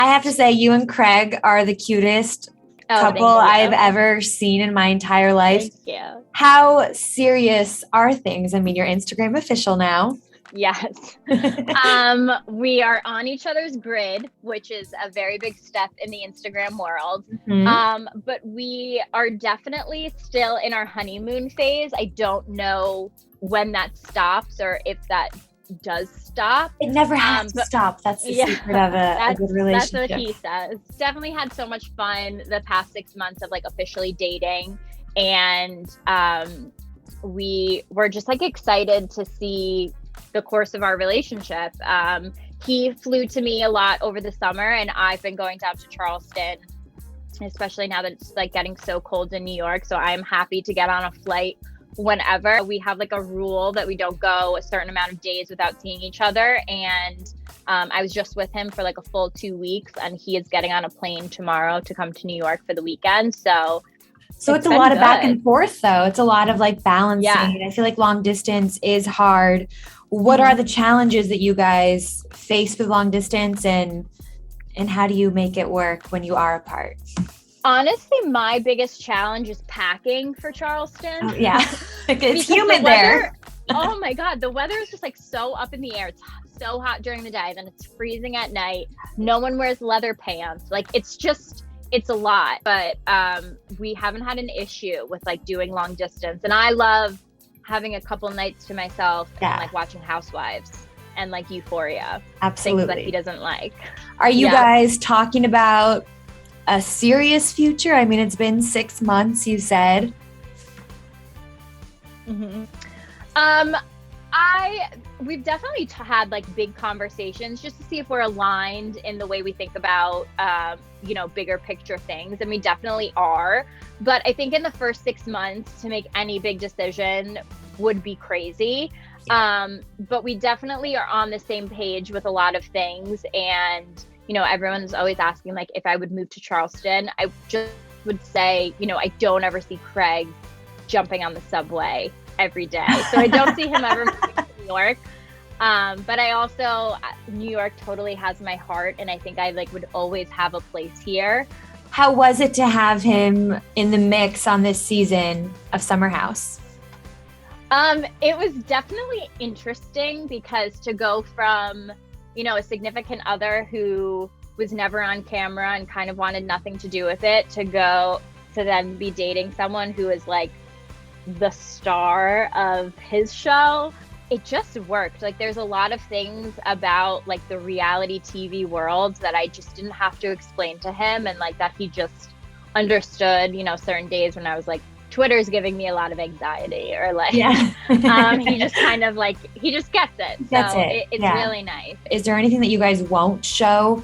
I have to say, you and Craig are the cutest couple I've ever seen in my entire life. Thank you. How serious are things? I mean, you're Instagram official now. Yes. We are on each other's grid, which is a very big step in the Instagram world. But we are definitely still in our honeymoon phase. I don't know when that stops or if that does stop. It never has to stop. That's the secret of a good relationship. That's what he says. Definitely had so much fun the past 6 months of like officially dating. And we were just like excited to see the course of our relationship. He flew to me a lot over the summer, and I've been going down to Charleston, especially now that it's like getting so cold in New York. So I'm happy to get on a flight whenever. We have like a rule that we don't go a certain amount of days without seeing each other. And I was just with him for like a full 2 weeks, and he is getting on a plane tomorrow to come to New York for the weekend. So it's a lot of back and forth, though. It's a lot of like balancing. Yeah. I feel like long distance is hard. What are the challenges that you guys face with long distance, and how do you make it work when you are apart? Honestly, my biggest challenge is packing for Charleston. Oh, yeah, it's humid there. Oh my God, the weather is just like so up in the air. It's so hot during the day, then it's freezing at night. No one wears leather pants. Like it's a lot, but we haven't had an issue with like doing long distance. And I love having a couple nights to myself and like watching Housewives and like Euphoria. Absolutely. Things that he doesn't like. Are you guys talking about a serious future? I mean, it's been 6 months, you said. We've definitely had like big conversations just to see if we're aligned in the way we think about, bigger picture things. And we definitely are. But I think in the first 6 months to make any big decision would be crazy. But we definitely are on the same page with a lot of things. And, everyone's always asking like if I would move to Charleston. I just would say, I don't ever see Craig jumping on the subway every day. So I don't see him ever moving to New York. But I also, New York totally has my heart, and I think I like would always have a place here. How was it to have him in the mix on this season of Summer House? It was definitely interesting because to go from, a significant other who was never on camera and kind of wanted nothing to do with it to then be dating someone who is like the star of his show, it just worked. Like there's a lot of things about like the reality TV world that I just didn't have to explain to him, and like that he just understood, certain days when I was like, Twitter's giving me a lot of anxiety, or like, he just kind of like, he just gets it. It's really nice. Is there anything that you guys won't show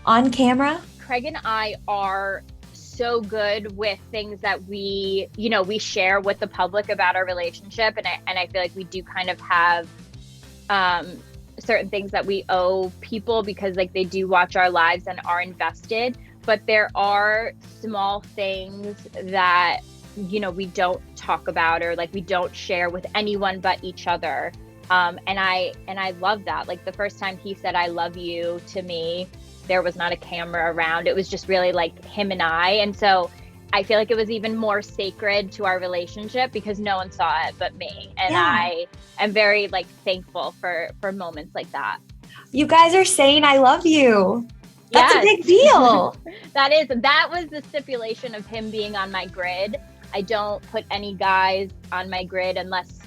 on camera? Craig and I are so good with things that we share with the public about our relationship. And I feel like we do kind of have certain things that we owe people because like they do watch our lives and are invested. But there are small things that, we don't talk about or like we don't share with anyone but each other. And I love that. Like the first time he said, "I love you" to me, there was not a camera around. It was just really like him and I. And so I feel like it was even more sacred to our relationship because no one saw it but me. And I am very like thankful for moments like that. You guys are saying "I love you." That's a big deal. That was the stipulation of him being on my grid. I don't put any guys on my grid unless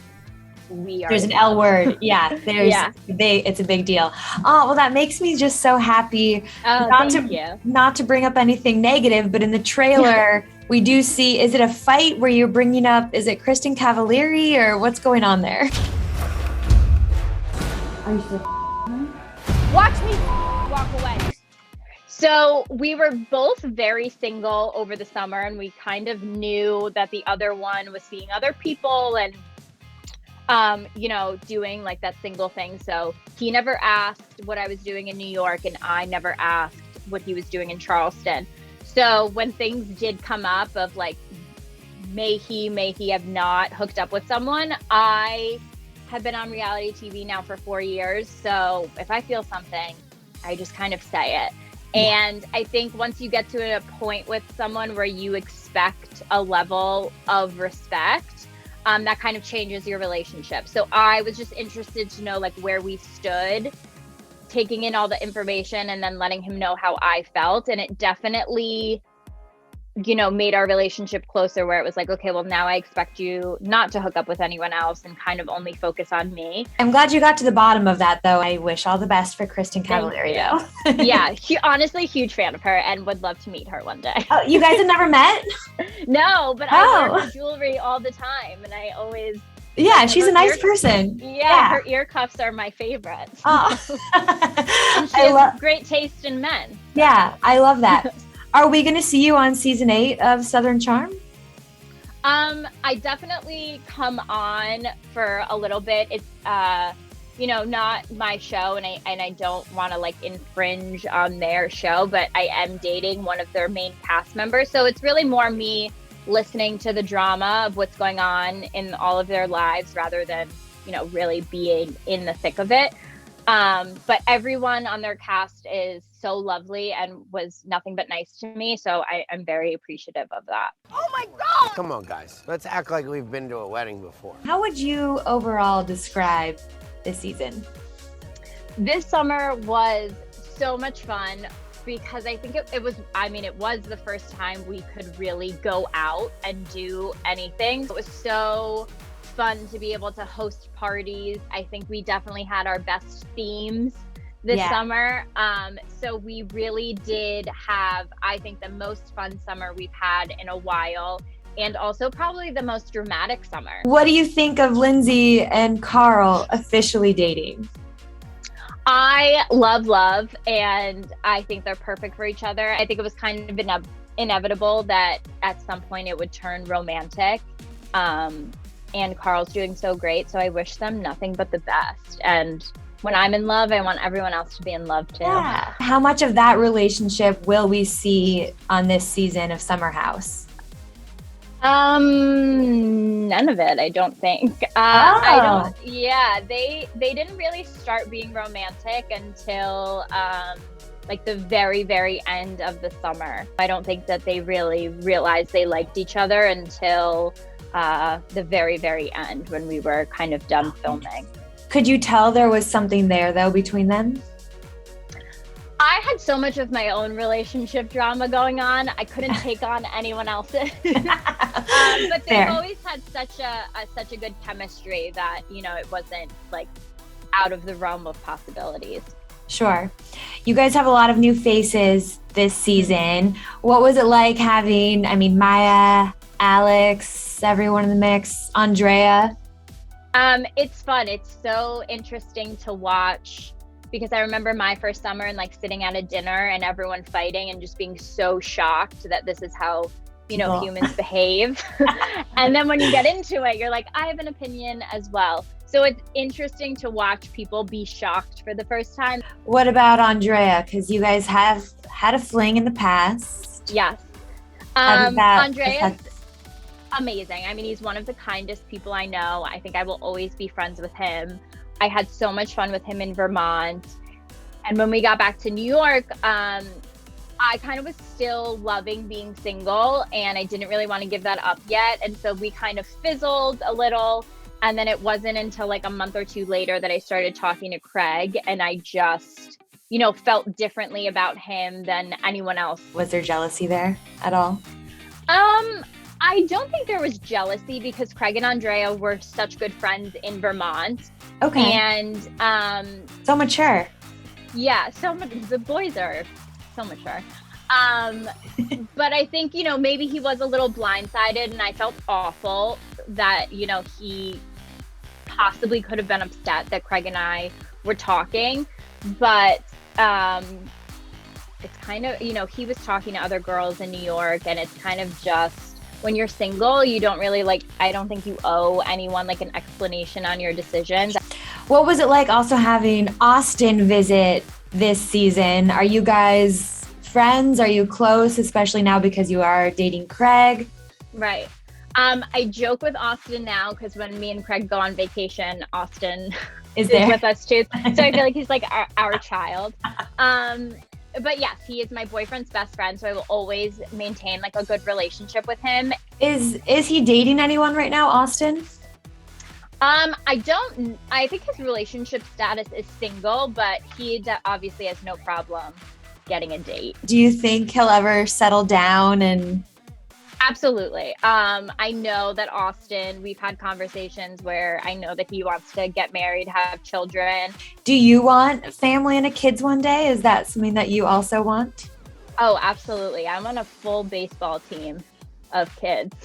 we are. There's an L word. Yeah. It's a big deal. Oh, well, that makes me just so happy. Not to bring up anything negative, but in the trailer, we do see, is it a fight where you're bringing up, is it Kristen Cavallari or what's going on there? Are you still Watch me walk away. So we were both very single over the summer, and we kind of knew that the other one was seeing other people and, doing like that single thing. So he never asked what I was doing in New York, and I never asked what he was doing in Charleston. So when things did come up of like, may he have not hooked up with someone, I have been on reality TV now for 4 years. So if I feel something, I just kind of say it. And I think once you get to a point with someone where you expect a level of respect, that kind of changes your relationship. So I was just interested to know like where we stood, taking in all the information and then letting him know how I felt. And it definitely, you know, made our relationship closer, where it was like, okay, well, now I expect you not to hook up with anyone else and kind of only focus on me. I'm glad you got to the bottom of that, though. I wish all the best for Kristen Cavallari, though. Yeah, honestly, huge fan of her and would love to meet her one day. Oh, you guys have never met? No, but I wear her jewelry all the time, and I always... Yeah, she's a nice person. Yeah, her ear cuffs are my favorite. Oh. And she has great taste in men. Yeah, I love that. Are we going to see you on season 8 of Southern Charm? I definitely come on for a little bit. It's, you know, not my show, and I don't want to like infringe on their show, but I am dating one of their main cast members. So it's really more me listening to the drama of what's going on in all of their lives rather than, you know, really being in the thick of it. But everyone on their cast is so lovely and was nothing but nice to me. So I'm very appreciative of that. Oh my God! Come on, guys. Let's act like we've been to a wedding before. How would you overall describe this season? This summer was so much fun because I think it was the first time we could really go out and do anything. It was so fun to be able to host parties. I think we definitely had our best themes this summer. So we really did have, I think, the most fun summer we've had in a while, and also probably the most dramatic summer. What do you think of Lindsay and Carl officially dating? I love, and I think they're perfect for each other. I think it was kind of inevitable that at some point it would turn romantic. And Carl's doing so great, so I wish them nothing but the best. And when I'm in love, I want everyone else to be in love too. Yeah. How much of that relationship will we see on this season of Summer House? None of it, I don't think. They didn't really start being romantic until like the very, very end of the summer. I don't think that they really realized they liked each other until the very, very end when we were kind of done filming. Could you tell there was something there though between them? I had so much of my own relationship drama going on. I couldn't take on anyone else's. But they've always had such a good chemistry that, you know, it wasn't like out of the realm of possibilities. Sure. You guys have a lot of new faces this season. What was it like having, Maya, Alex, everyone in the mix, Andrea? It's fun. It's so interesting to watch because I remember my first summer and like sitting at a dinner and everyone fighting and just being so shocked that this is how, you know, humans behave. And then when you get into it, you're like, I have an opinion as well. So it's interesting to watch people be shocked for the first time. What about Andrea? Because you guys have had a fling in the past. Yes. Andrea's amazing. He's one of the kindest people I know. I think I will always be friends with him. I had so much fun with him in Vermont. And when we got back to New York, I kind of was still loving being single and I didn't really want to give that up yet. And so we kind of fizzled a little. And then it wasn't until like a month or two later that I started talking to Craig and I just, you know, felt differently about him than anyone else. Was there jealousy there at all? I don't think there was jealousy because Craig and Andrea were such good friends in Vermont. Okay. And so mature. Yeah, the boys are so mature. But I think, you know, maybe he was a little blindsided and I felt awful that, you know, he possibly could have been upset that Craig and I were talking. But it's kind of, you know, he was talking to other girls in New York and it's kind of just, when you're single, you don't really I don't think you owe anyone like an explanation on your decisions. What was it like also having Austin visit this season? Are you guys friends? Are you close, especially now because you are dating Craig? Right. I joke with Austin now because when me and Craig go on vacation, Austin is with us too. So I feel like he's like our child. but yes, he is my boyfriend's best friend, so I will always maintain like a good relationship with him. Is he dating anyone right now, Austin? I think his relationship status is single, but he obviously has no problem getting a date. Do you think he'll ever settle down and... Absolutely. I know that Austin, we've had conversations where I know that he wants to get married, have children. Do you want family and kids one day? Is that something that you also want? Oh, absolutely. I'm on a full baseball team of kids.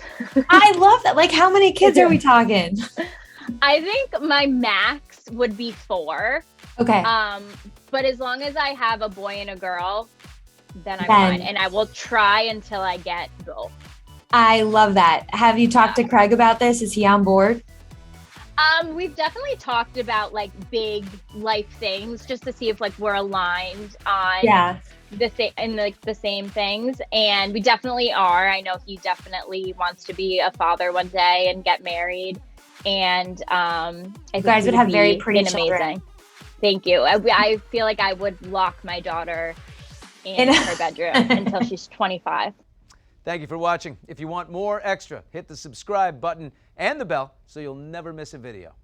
I love that. Like, how many kids are we talking? I think my max would be 4. Okay. But as long as I have a boy and a girl, then I'm fine. And I will try until I get both. I love that. Have you talked to Craig about this? Is he on board? We've definitely talked about like big life things just to see if like we're aligned on the same things. And we definitely are. I know he definitely wants to be a father one day and get married. And I you guys would have very pretty children. Amazing. Thank you. I feel like I would lock my daughter in her bedroom until she's 25. Thank you for watching. If you want more extra, hit the subscribe button and the bell so you'll never miss a video.